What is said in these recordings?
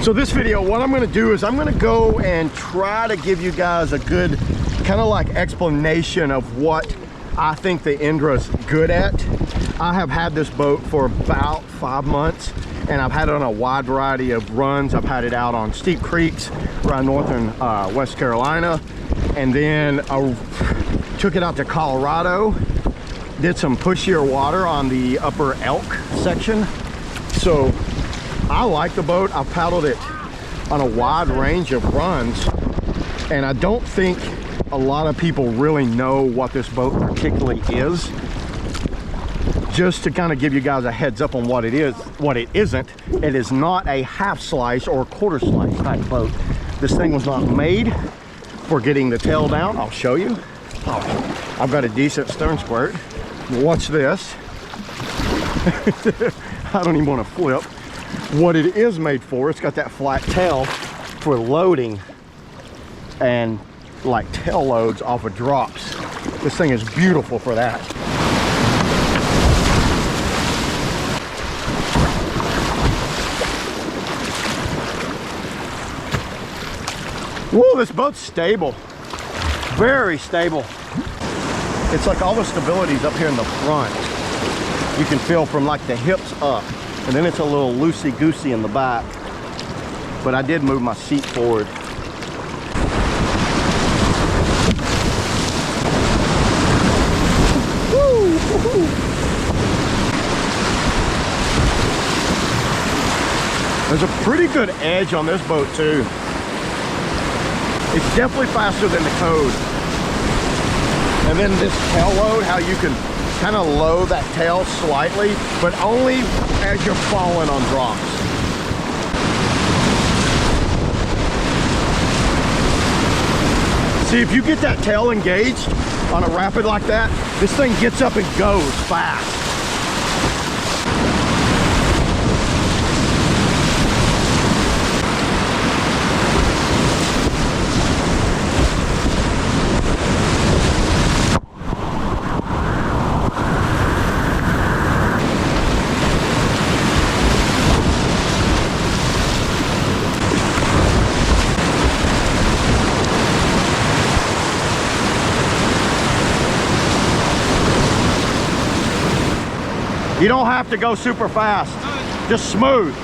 So this video, what I'm going to do is I'm going to go and try to give you guys a good kind of like explanation of what I think the Indra's good at. I have had this boat for about 5 months, and I've had it on a wide variety of runs. I've had it out on steep creeks around northern West Carolina, and then I took it out to Colorado, did some pushier water on the upper Elk section. So I like the boat. I've paddled it on a wide range of runs, and I don't think a lot of people really know what this boat particularly is. Just to kind of give you guys a heads up on what it is, what it isn't, it is not a half slice or quarter slice type boat. This thing was not made for getting the tail down. I'll show you. Oh, I've got a decent stern squirt. Watch this. I don't even want to flip. What it is made for, it's got that flat tail for loading and like tail loads off of drops. This thing is beautiful for that. Whoa, this boat's stable. Very stable. It's like all the stability's up here in the front. You can feel from like the hips up. And then it's a little loosey-goosey in the back. But I did move my seat forward. Woo! Woo-hoo. There's a pretty good edge on this boat too. It's definitely faster than the code. And then this tail load, how you can kind of low that tail slightly, but only as you're falling on drops. See, if you get that tail engaged on a rapid like that, this thing gets up and goes fast. You don't have to go super fast, just smooth.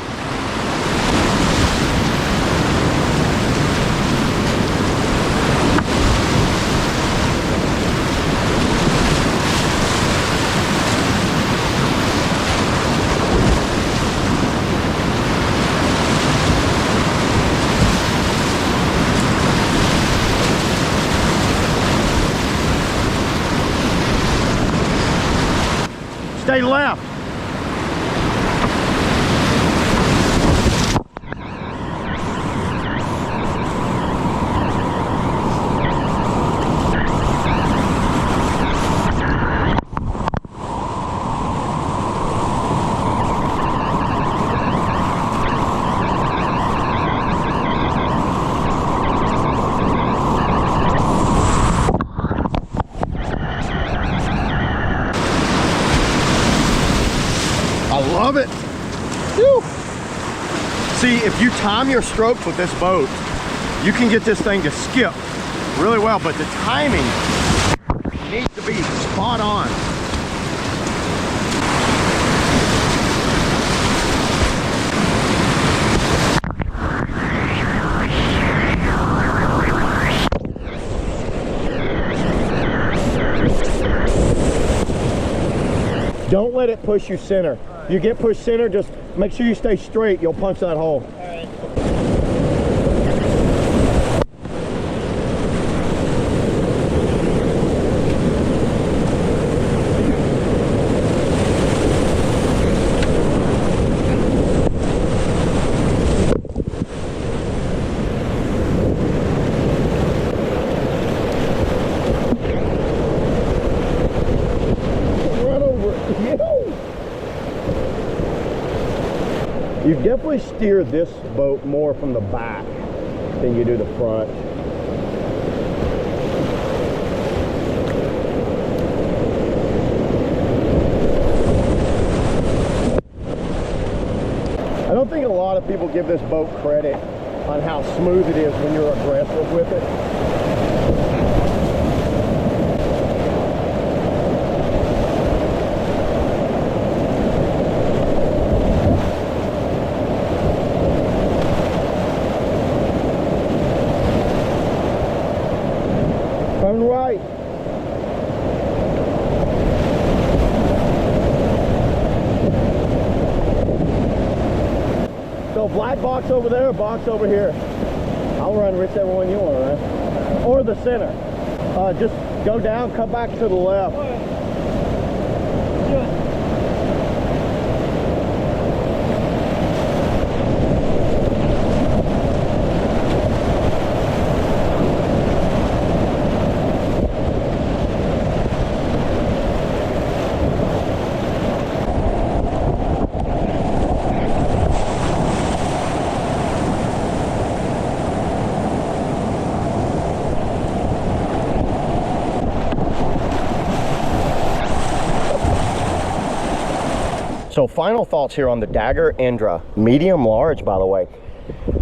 Stay left. Love it. Whew. See, if you time your strokes with this boat, you can get this thing to skip really well, but the timing needs to be spot on. Don't let it push you center. You get pushed center, just make sure you stay straight. You'll punch that hole. All right. You definitely steer this boat more from the back than you do the front. I don't think think a lot of people give this boat credit on how smooth it is when you're aggressive with it. Turn right. So black box over there, box over here. I'll run whichever one you want to run. Or the center. Just go down, come back to the left. So final thoughts here on the Dagger Indra, medium large, by the way.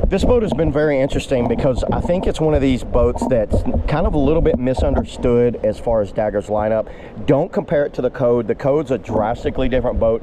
This boat has been very interesting because I think it's one of these boats that's kind of a little bit misunderstood as far as Dagger's lineup. Don't compare it to the Code. The Code's a drastically different boat.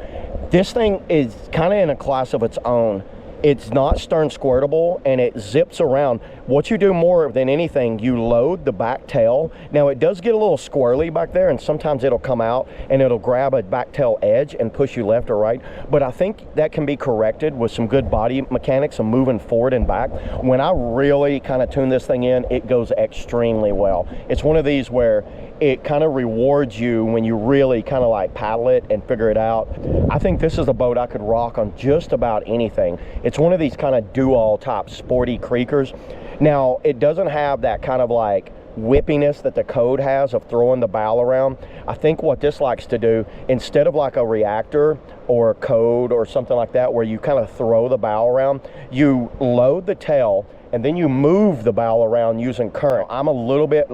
This thing is kind of in a class of its own. It's not stern squirtable and it zips around. What you do more than anything, you load the back tail. Now it does get a little squirrely back there and sometimes it'll come out and it'll grab a back tail edge and push you left or right. But I think that can be corrected with some good body mechanics and moving forward and back. When I really kind of tune this thing in, it goes extremely well. It's one of these where it kind of rewards you when you really kind of like paddle it and figure it out. I think this is a boat I could rock on just about anything. It's one of these kind of do-all type sporty creekers. Now, it doesn't have that kind of like whippiness that the Code has of throwing the bow around. I think what this likes to do, instead of like a reactor or a Code or something like that where you kind of throw the bow around, you load the tail and then you move the bow around using current. I'm a little bit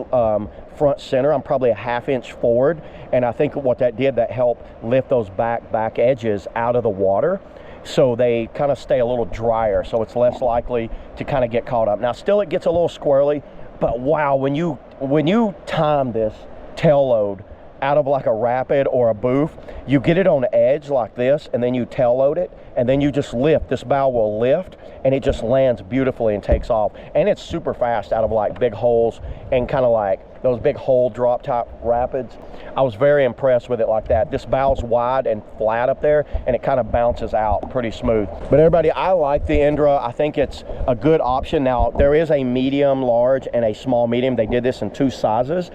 front center. I'm probably a ½ inch forward, and I think what that did, that helped lift those back edges out of the water, so they kind of stay a little drier, so it's less likely to kind of get caught up. Now still it gets a little squirrely, but wow, when you time this tail load out of like a rapid or a booth, you get it on the edge like this, and then you tail load it, and then you just lift. This bow will lift and it just lands beautifully and takes off, and it's super fast out of like big holes and kind of like those big hole drop type rapids. I was very impressed with it like that. This bow's wide and flat up there and it kind of bounces out pretty smooth. But everybody, I like the Indra. I think it's a good option. Now there is a medium large and a small medium. They did this in 2 sizes.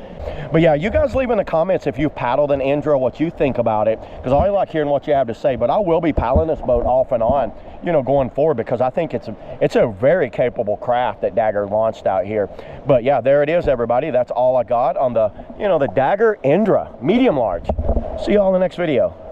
But yeah, you guys leave in the comments if you've paddled an Indra, what you think about it, because I like hearing what you have to say. But I will be paddling this boat off and on, you know, going forward, because I think it's a very capable craft that Dagger launched out here. But yeah, there it is, everybody. That's all I got on the, you know, the Dagger Indra medium large. See y'all in the next video.